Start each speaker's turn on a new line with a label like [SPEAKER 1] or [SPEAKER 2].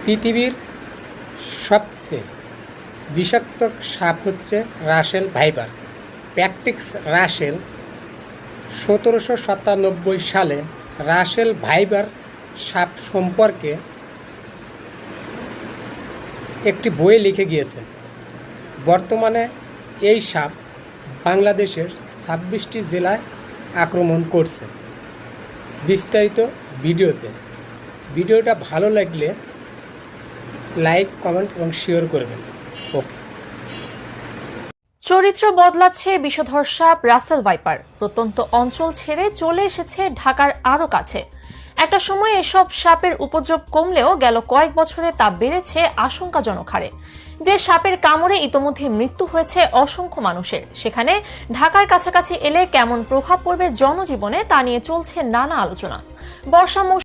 [SPEAKER 1] পৃথিবীর সবচেয়ে বিষাক্ত সাপ হচ্ছে রাসেল ভাইপার। প্যাট্রিক রাসেল 1797 সালে রাসেল ভাইপার সাপ সম্পর্কে একটি বই লিখে গিয়েছেন। বর্তমানে এই সাপ বাংলাদেশের 26টি জেলায় আক্রমণ করছে। বিস্তারিত ভিডিওটা ভালো লাগলে লাইক, কমেন্ট এবং শেয়ার করবেন। ওকে।
[SPEAKER 2] চরিত্র বদলাচ্ছে বিষধর সাপ রাসেল ভাইপার। প্রত্যন্ত অঞ্চল ছেড়ে চলে এসেছে ঢাকার আরো কাছে। একটা সময় এসব সাপের উপদ্রব কমলেও গেল কয়েক বছরে তা বেড়েছে আশঙ্কাজনক হারে। যে সাপের কামড়ে ইতোমধ্যে মৃত্যু হয়েছে অসংখ্য মানুষের, সেখানে ঢাকার কাছাকাছি এলে কেমন প্রভাব পড়বে জনজীবনে তা নিয়ে চলছে নানা আলোচনা। বর্ষা